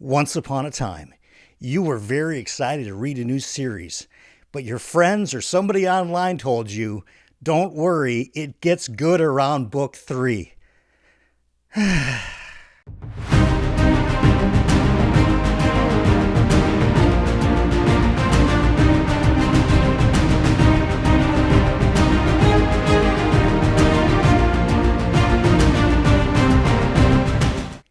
Once upon a time, you were very excited to read a new series, but your friends or somebody online told you, don't worry, it gets good around book 3.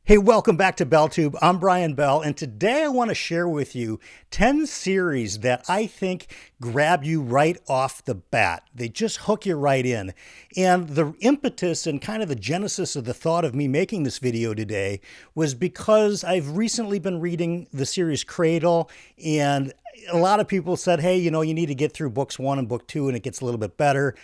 Hey, welcome back to BellTube. I'm Brian Bell, and today I want to share with you 10 series that I think grab you right off the bat. They just hook you right in. And the impetus and kind of the genesis of the thought of me making this video today was because I've recently been reading the series Cradle, and a lot of people said, hey, you need to get through books 1 and book 2 and it gets a little bit better.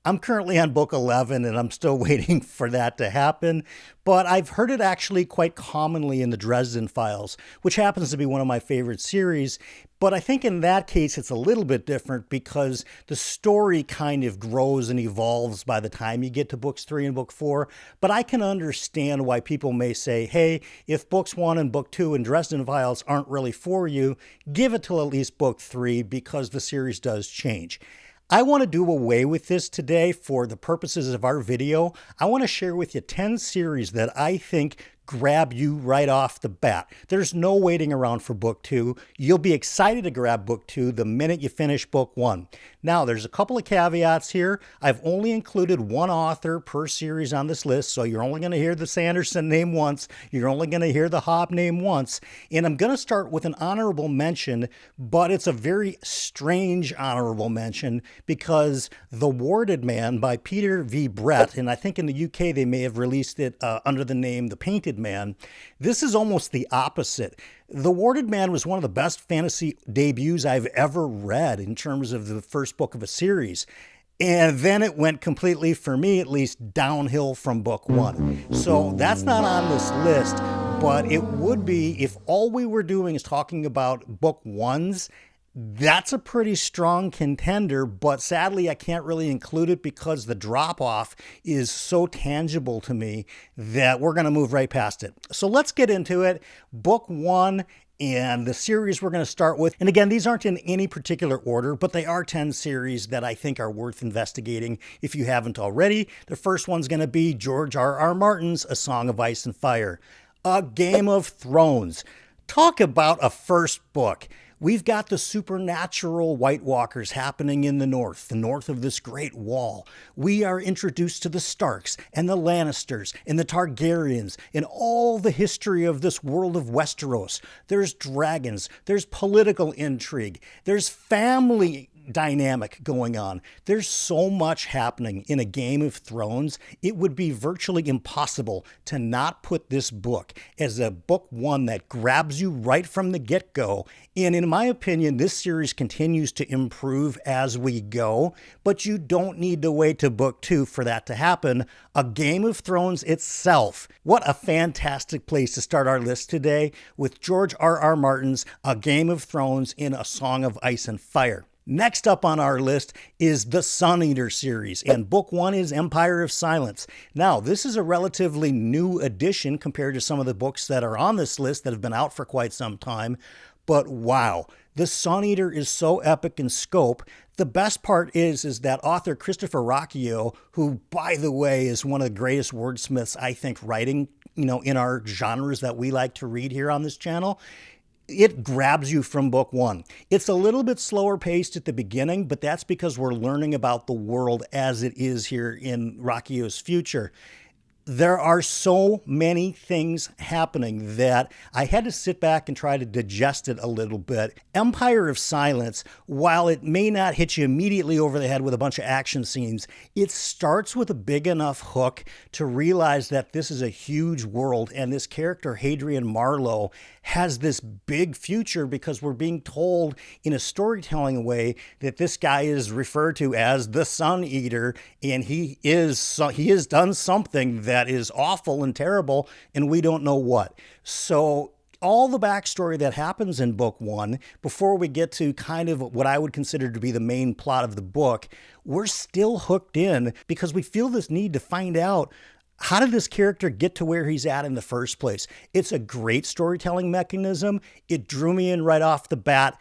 I'm currently on book 11 and I'm still waiting for that to happen, but I've heard it actually quite commonly in the Dresden Files, which happens to be one of my favorite series. But I think in that case, it's a little bit different because the story kind of grows and evolves by the time you get to books 3 and book 4. But I can understand why people may say, hey, if books 1 and book 2 and Dresden Files aren't really for you, give it till at least book 3 because the series does change. I want to do away with this today for the purposes of our video. I want to share with you 10 series that I think grab you right off the bat. There's no waiting around for book 2. You'll be excited to grab book 2 the minute you finish book 1. Now, there's a couple of caveats here. I've only included one author per series on this list, so you're only going to hear the Sanderson name once. You're only going to hear the Hobb name once. And I'm going to start with an honorable mention, but it's a very strange honorable mention because The Warded Man by Peter V. Brett, and I think in the UK they may have released it under the name The Painted Man. This is almost the opposite. The Warded Man was one of the best fantasy debuts I've ever read in terms of the first book of a series. And then it went completely, for me at least, downhill from book 1. So that's not on this list, but it would be if all we were doing is talking about book 1s. That's a pretty strong contender, but sadly I can't really include it because the drop-off is so tangible to me that we're going to move right past it. So let's get into it. Book 1 and the series we're going to start with. And again, these aren't in any particular order, but they are 10 series that I think are worth investigating if you haven't already. The first one's going to be George R.R. Martin's A Song of Ice and Fire. A Game of Thrones. Talk about a first book. We've got the supernatural White Walkers happening in the north of this great wall. We are introduced to the Starks and the Lannisters and the Targaryens and all the history of this world of Westeros. There's dragons, there's political intrigue, there's family dynamic going on. There's so much happening in a Game of Thrones. It would be virtually impossible to not put this book as a book 1 that grabs you right from the get-go. And in my opinion, this series continues to improve as we go, but you don't need to wait to book 2 for that to happen. A Game of Thrones itself. What a fantastic place to start our list today with George R.R. Martin's A Game of Thrones in A Song of Ice and Fire. Next up on our list is the Sun Eater series, and book 1 is Empire of Silence. Now, this is a relatively new addition compared to some of the books that are on this list that have been out for quite some time, but wow, the Sun Eater is so epic in scope. The best part is that author Christopher Rocchio, who, by the way, is one of the greatest wordsmiths, I think, writing, in our genres that we like to read here on this channel, it grabs you from book 1. It's a little bit slower paced at the beginning, but that's because we're learning about the world as it is here in Rocchio's future. There are so many things happening that I had to sit back and try to digest it a little bit. Empire of Silence, while it may not hit you immediately over the head with a bunch of action scenes, it starts with a big enough hook to realize that this is a huge world and this character, Hadrian Marlowe, has this big future because we're being told in a storytelling way that this guy is referred to as the Sun Eater, and he has done something that is awful and terrible, and we don't know what. So all the backstory that happens in book 1, before we get to kind of what I would consider to be the main plot of the book, we're still hooked in because we feel this need to find out How did this character get to where he's at in the first place? It's a great storytelling mechanism. It drew me in right off the bat.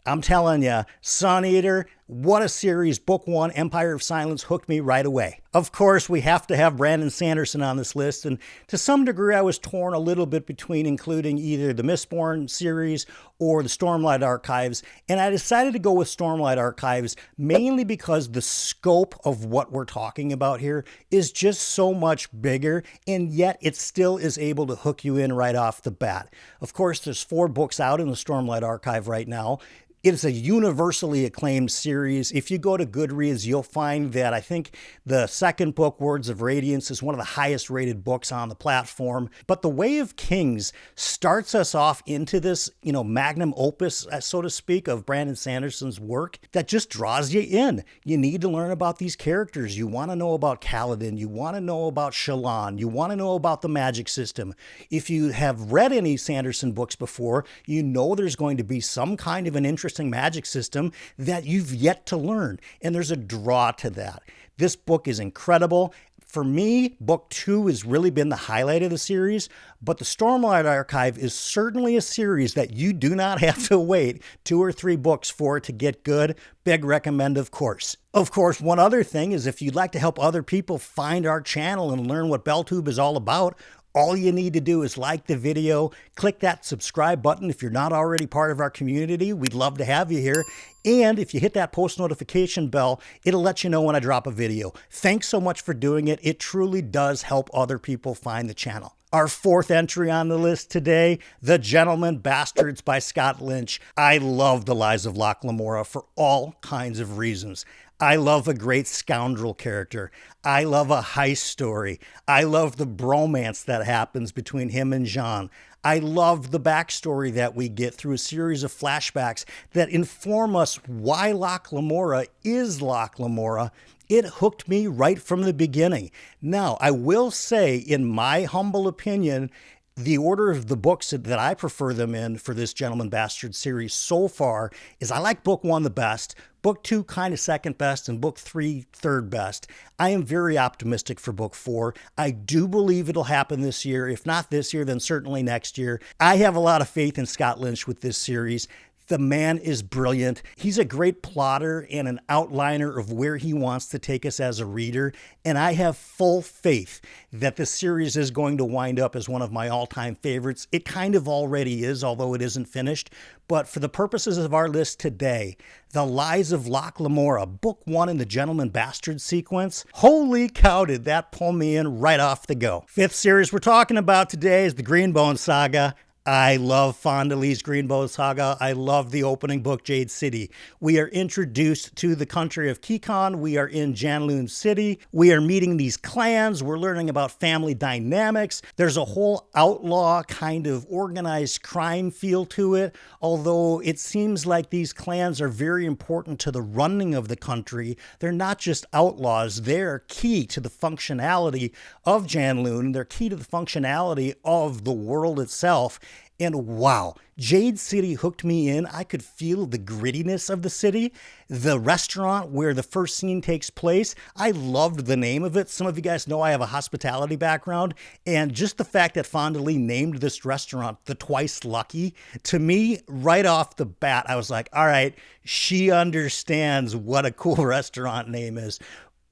I'm telling you, Sun Eater, what a series. Book 1, Empire of Silence, hooked me right away. Of course, we have to have Brandon Sanderson on this list, and to some degree I was torn a little bit between including either the Mistborn series or the Stormlight Archives, and I decided to go with Stormlight Archives mainly because the scope of what we're talking about here is just so much bigger, and yet it still is able to hook you in right off the bat. Of course, there's 4 books out in the Stormlight Archive right now. It's a universally acclaimed series. If you go to Goodreads, you'll find that I think the second book, Words of Radiance, is one of the highest rated books on the platform. But The Way of Kings starts us off into this, magnum opus, so to speak, of Brandon Sanderson's work that just draws you in. You need to learn about these characters. You want to know about Kaladin. You want to know about Shallan. You want to know about the magic system. If you have read any Sanderson books before, you know there's going to be some kind of an interesting magic system that you've yet to learn. And there's a draw to that. This book is incredible. For me, book 2 has really been the highlight of the series, but the Stormlight Archive is certainly a series that you do not have to wait 2 or 3 books for to get good. Big recommend, of course. Of course, one other thing is if you'd like to help other people find our channel and learn what BellTube is all about, all you need to do is like the video, click that subscribe button if you're not already part of our community. We'd love to have you here. And if you hit that post notification bell, it'll let you know when I drop a video. Thanks so much for doing it. It truly does help other people find the channel. Our 4th entry on the list today, The Gentleman Bastards by Scott Lynch. I love The Lies of Locke Lamora for all kinds of reasons. I love a great scoundrel character. I love a heist story. I love the bromance that happens between him and Jean. I love the backstory that we get through a series of flashbacks that inform us why Locke Lamora is Locke Lamora. It hooked me right from the beginning. Now, I will say, in my humble opinion, the order of the books that I prefer them in for this Gentleman Bastard series so far is I like book 1 the best, book 2 kind of second best, and book 3 third best. I am very optimistic for book 4. I do believe it'll happen this year. If not this year, then certainly next year. I have a lot of faith in Scott Lynch with this series. The man is brilliant. He's a great plotter and an outliner of where he wants to take us as a reader. And I have full faith that the series is going to wind up as one of my all-time favorites. It kind of already is, although it isn't finished. But for the purposes of our list today, The Lies of Locke Lamora, book 1 in the Gentleman Bastard sequence. Holy cow, did that pull me in right off the go. 5th series we're talking about today is the Greenbone Saga. I love Fond du Lee's Greenbone Saga. I love the opening book, Jade City. We are introduced to the country of Kikon. We are in Janloon City. We are meeting these clans. We're learning about family dynamics. There's a whole outlaw kind of organized crime feel to it, although it seems like these clans are very important to the running of the country. They're not just outlaws. They're key to the functionality of Janloon. They're key to the functionality of the world itself. And wow, Jade City hooked me in. I could feel the grittiness of the city. The restaurant where the first scene takes place, I loved the name of it. Some of you guys know I have a hospitality background. And just the fact that Fond du Lee named this restaurant the Twice Lucky, to me, right off the bat, I was like, all right, she understands what a cool restaurant name is.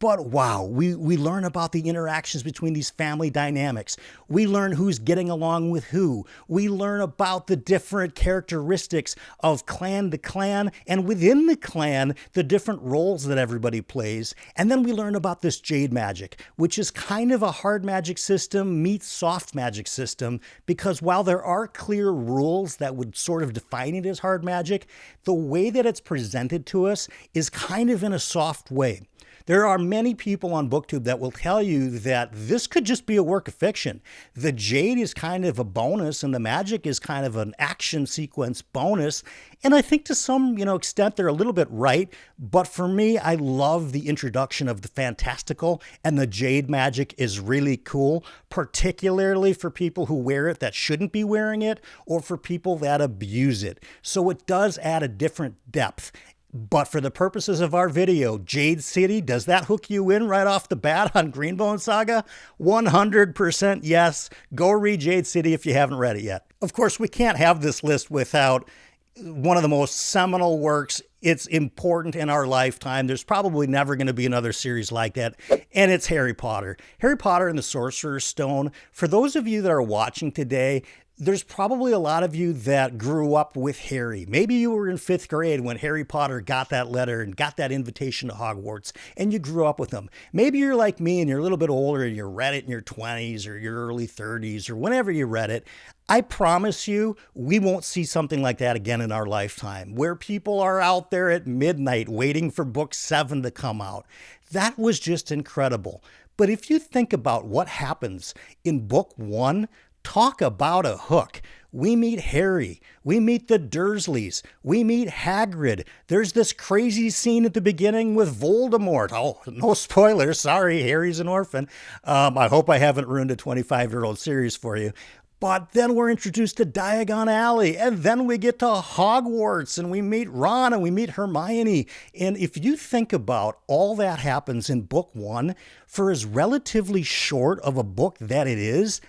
But wow, we learn about the interactions between these family dynamics. We learn who's getting along with who. We learn about the different characteristics of clan to clan, and within the clan, the different roles that everybody plays. And then we learn about this jade magic, which is kind of a hard magic system meets soft magic system, because while there are clear rules that would sort of define it as hard magic, the way that it's presented to us is kind of in a soft way. There are many people on BookTube that will tell you that this could just be a work of fiction. The jade is kind of a bonus and the magic is kind of an action sequence bonus. And I think to some, extent they're a little bit right. But for me, I love the introduction of the fantastical, and the jade magic is really cool, particularly for people who wear it that shouldn't be wearing it, or for people that abuse it. So it does add a different depth. But for the purposes of our video, Jade City, does that hook you in right off the bat on Greenbone Saga? 100% yes. Go read Jade City if you haven't read it yet. Of course, we can't have this list without one of the most seminal works. It's important in our lifetime. There's probably never going to be another series like that, and it's Harry Potter. Harry Potter and the Sorcerer's Stone. For those of you that are watching today, there's probably a lot of you that grew up with Harry. Maybe you were in 5th grade when Harry Potter got that letter and got that invitation to Hogwarts, and you grew up with him. Maybe you're like me and you're a little bit older and you read it in your 20s or your early 30s or whenever you read it. I promise you, we won't see something like that again in our lifetime, where people are out there at midnight waiting for book 7 to come out. That was just incredible. But if you think about what happens in book 1, talk about a hook. We meet Harry. We meet the Dursleys. We meet Hagrid. There's this crazy scene at the beginning with Voldemort. Oh, no spoilers. Sorry, Harry's an orphan. I hope I haven't ruined a 25-year-old series for you. But then we're introduced to Diagon Alley, and then we get to Hogwarts, and we meet Ron, and we meet Hermione. And if you think about all that happens in book 1, for as relatively short of a book that it is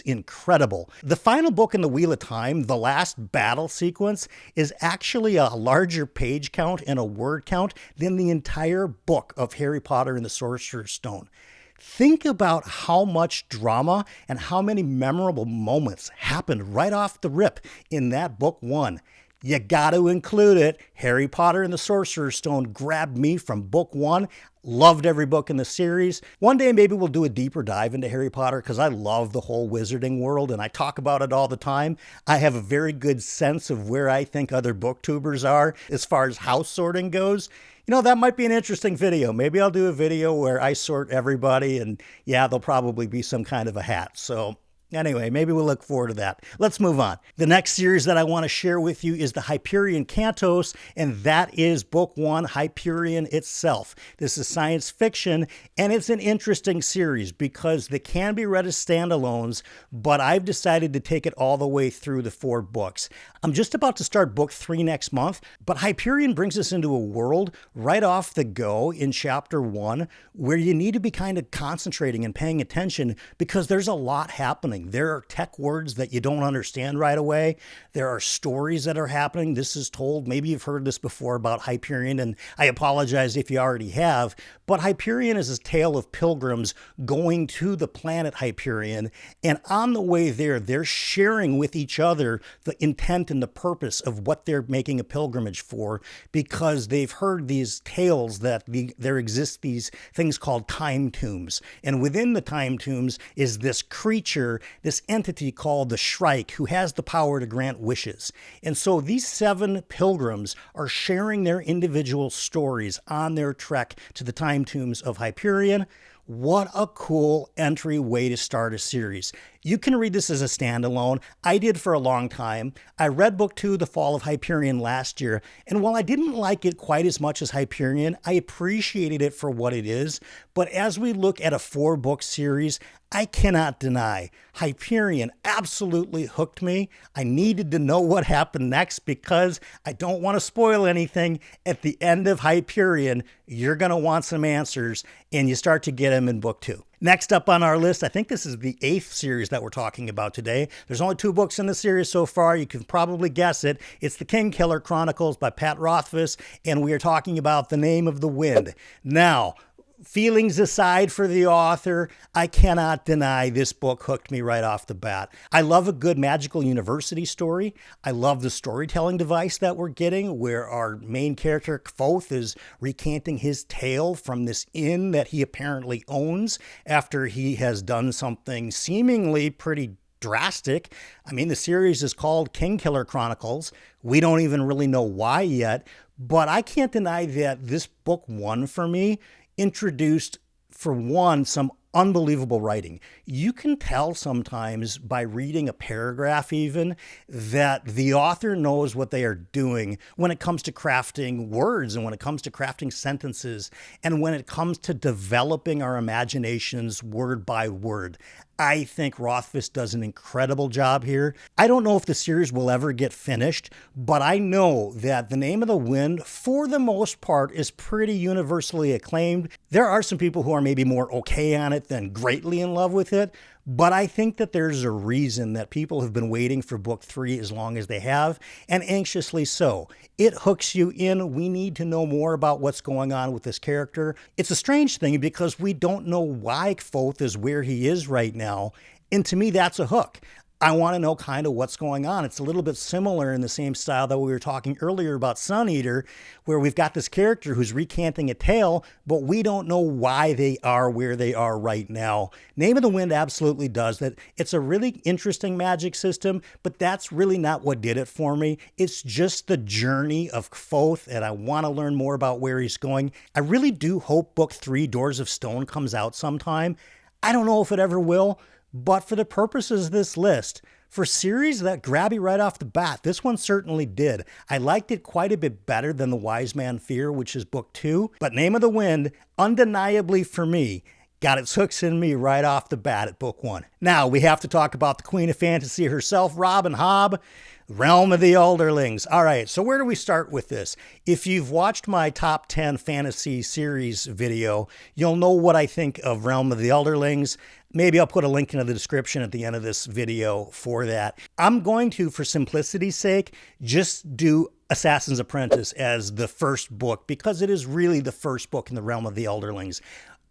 incredible. The final book in the Wheel of Time, the last battle sequence, is actually a larger page count and a word count than the entire book of Harry Potter and the Sorcerer's Stone. Think about how much drama and how many memorable moments happened right off the rip in that book 1. You got to include it. Harry Potter and the Sorcerer's Stone grabbed me from book 1. Loved every book in the series. One day maybe we'll do a deeper dive into Harry Potter because I love the whole wizarding world and I talk about it all the time. I have a very good sense of where I think other booktubers are as far as house sorting goes. You know, that might be an interesting video. Maybe I'll do a video where I sort everybody and yeah, there'll probably be some kind of a hat. So anyway, maybe we'll look forward to that. Let's move on. The next series that I want to share with you is the Hyperion Cantos, and that is book 1, Hyperion itself. This is science fiction, and it's an interesting series because they can be read as standalones, but I've decided to take it all the way through the 4 books. I'm just about to start book 3 next month, but Hyperion brings us into a world right off the go in chapter 1 where you need to be kind of concentrating and paying attention because there's a lot happening. There are tech words that you don't understand right away. There are stories that are happening. This is told, maybe you've heard this before about Hyperion, and I apologize if you already have, but Hyperion is a tale of pilgrims going to the planet Hyperion, and on the way there, they're sharing with each other the intent and the purpose of what they're making a pilgrimage for, because they've heard these tales that there exist these things called time tombs, and within the time tombs is this creature, this entity called the Shrike, who has the power to grant wishes. And so these 7 pilgrims are sharing their individual stories on their trek to the time tombs of Hyperion. What a cool entry way to start a series. You can read this as a standalone. I did for a long time. I read book 2, The Fall of Hyperion, last year, and while I didn't like it quite as much as Hyperion, I appreciated it for what it is. But as we look at a 4-book series, I cannot deny Hyperion absolutely hooked me. I needed to know what happened next because I don't want to spoil anything. At the end of Hyperion, you're going to want some answers, and you start to get them in book 2. Next up on our list, I think this is the 8th series that we're talking about today. There's only 2 books in the series so far. You can probably guess it. It's the Kingkiller Chronicles by Pat Rothfuss, and we are talking about The Name of the Wind. Now, feelings aside for the author, I cannot deny this book hooked me right off the bat. I love a good magical university story. I love the storytelling device that we're getting, where our main character, Kvothe, is recanting his tale from this inn that he apparently owns after he has done something seemingly pretty drastic. I mean, the series is called Kingkiller Chronicles. We don't even really know why yet, but I can't deny that this book 1 for me introduced, for one, some unbelievable writing. You can tell sometimes by reading a paragraph even that the author knows what they are doing when it comes to crafting words and when it comes to crafting sentences and when it comes to developing our imaginations word by word. I think Rothfuss does an incredible job here. I don't know if the series will ever get finished, but I know that The Name of the Wind, for the most part, is pretty universally acclaimed. There are some people who are maybe more okay on it than greatly in love with it, but I think that there's a reason that people have been waiting for book 3 as long as they have, and anxiously so. It hooks you in. We need to know more about what's going on with this character. It's a strange thing because we don't know why Kvothe is where he is right now, and to me that's a hook. I want to know kind of what's going on. It's a little bit similar in the same style that we were talking earlier about Sun Eater, where we've got this character who's recanting a tale, but we don't know why they are where they are right now. Name of the Wind absolutely does that. It's a really interesting magic system, but that's really not what did it for me. It's just the journey of Kvothe, and I want to learn more about where he's going. I really do hope book 3, Doors of Stone, comes out sometime. I don't know if it ever will, but for the purposes of this list, for series that grab you right off the bat, this one certainly did. I liked it quite a bit better than The Wise Man Fear, which is book 2. But Name of the Wind, undeniably for me, got its hooks in me right off the bat at book 1. Now, we have to talk about the Queen of Fantasy herself, Robin Hobb, Realm of the Elderlings. All right, so where do we start with this? If you've watched my top 10 fantasy series video, you'll know what I think of Realm of the Elderlings. Maybe I'll put a link in the description at the end of this video for that. I'm going to, for simplicity's sake, just do Assassin's Apprentice as the first book because it is really the first book in the Realm of the Elderlings.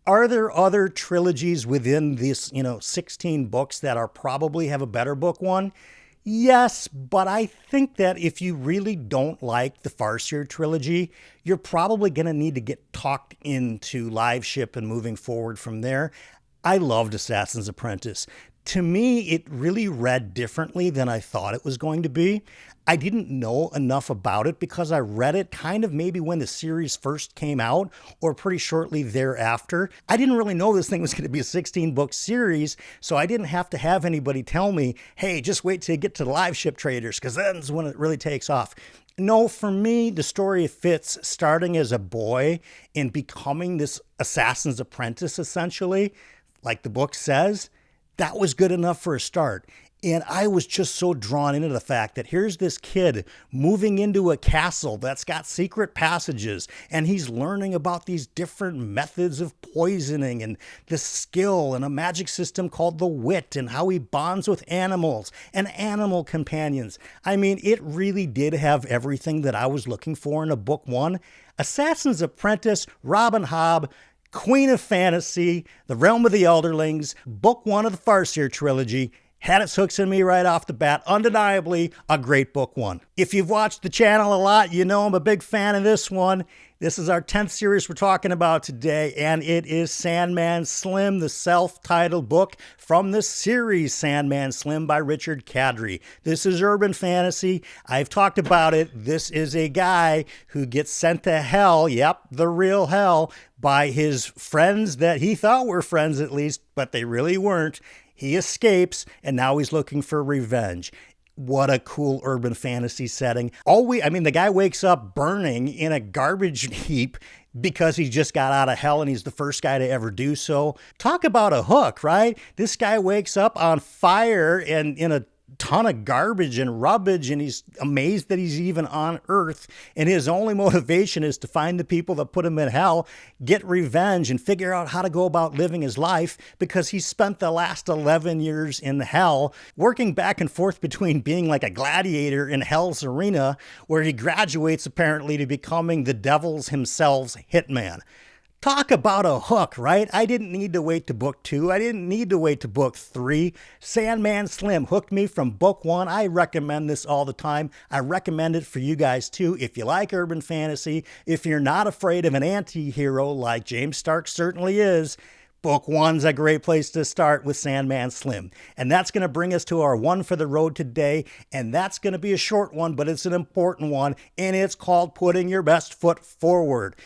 Are there other trilogies within this, 16 books that are probably have a better book 1? Yes, but I think that if you really don't like the Farseer trilogy, you're probably going to need to get talked into Live Ship and moving forward from there. I loved Assassin's Apprentice. To me, it really read differently than I thought it was going to be. I didn't know enough about it because I read it kind of maybe when the series first came out or pretty shortly thereafter. I didn't really know this thing was going to be a 16-book series, so I didn't have to have anybody tell me, hey, just wait till you get to the Live Ship Traders because that's when it really takes off. No, for me, the story fits starting as a boy and becoming this assassin's apprentice, essentially, like the book says. That was good enough for a start. And I was just so drawn into the fact that here's this kid moving into a castle that's got secret passages, and he's learning about these different methods of poisoning and the skill and a magic system called the wit and how he bonds with animals and animal companions. I mean, it really did have everything that I was looking for in a book 1. Assassin's Apprentice, Robin Hobb, Queen of Fantasy, The Realm of the Elderlings, book 1 of the Farseer trilogy, had its hooks in me right off the bat. Undeniably a great book 1. If you've watched the channel a lot, you know I'm a big fan of this one. This is our 10th series we're talking about today, and it is Sandman Slim, the self-titled book from the series Sandman Slim by Richard Kadrey. This is urban fantasy. I've talked about it. This is a guy who gets sent to hell, yep, the real hell, by his friends that he thought were friends at least, but they really weren't. He escapes, and now he's looking for revenge. What a cool urban fantasy setting. The guy wakes up burning in a garbage heap because he just got out of hell and he's the first guy to ever do so. Talk about a hook, right? This guy wakes up on fire and in a ton of garbage and rubbish, and he's amazed that he's even on Earth, and his only motivation is to find the people that put him in hell, get revenge, and figure out how to go about living his life, because he spent the last 11 years in hell working back and forth between being like a gladiator in hell's arena, where he graduates apparently to becoming the devil's himself's hitman. Talk about a hook, right? I didn't need to wait to book 2. I didn't need to wait to book 3. Sandman Slim hooked me from book 1. I recommend this all the time. I recommend it for you guys too. If you like urban fantasy, if you're not afraid of an anti-hero like James Stark certainly is, book 1's a great place to start with Sandman Slim. And that's going to bring us to our one for the road today. And that's going to be a short one, but it's an important one. And it's called Putting Your Best Foot Forward.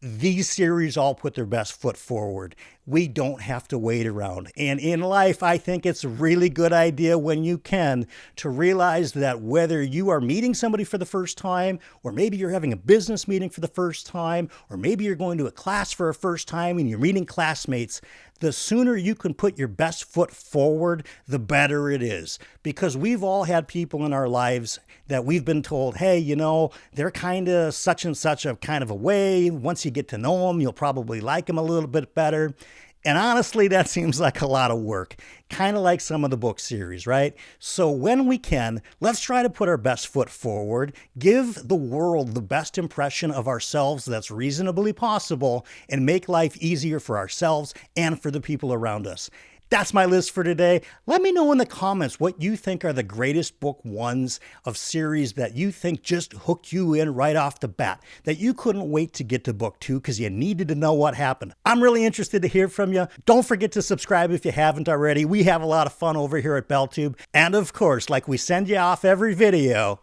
These series all put their best foot forward. we don't have to wait around. And in life, I think it's a really good idea when you can to realize that whether you are meeting somebody for the first time, or maybe you're having a business meeting for the first time, or maybe you're going to a class for a first time and you're meeting classmates, the sooner you can put your best foot forward, the better it is. Because we've all had people in our lives that we've been told, hey, you know, they're kind of such and such a kind of a way. Once you get to know them, you'll probably like them a little bit better. And honestly, that seems like a lot of work, kind of like some of the book series, right? So when we can, let's try to put our best foot forward, give the world the best impression of ourselves that's reasonably possible, and make life easier for ourselves and for the people around us. That's my list for today. Let me know in the comments what you think are the greatest book ones of series that you think just hooked you in right off the bat, that you couldn't wait to get to book 2 because you needed to know what happened. I'm really interested to hear from you. Don't forget to subscribe if you haven't already. We have a lot of fun over here at BellTube. And of course, like we send you off every video,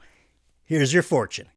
here's your fortune.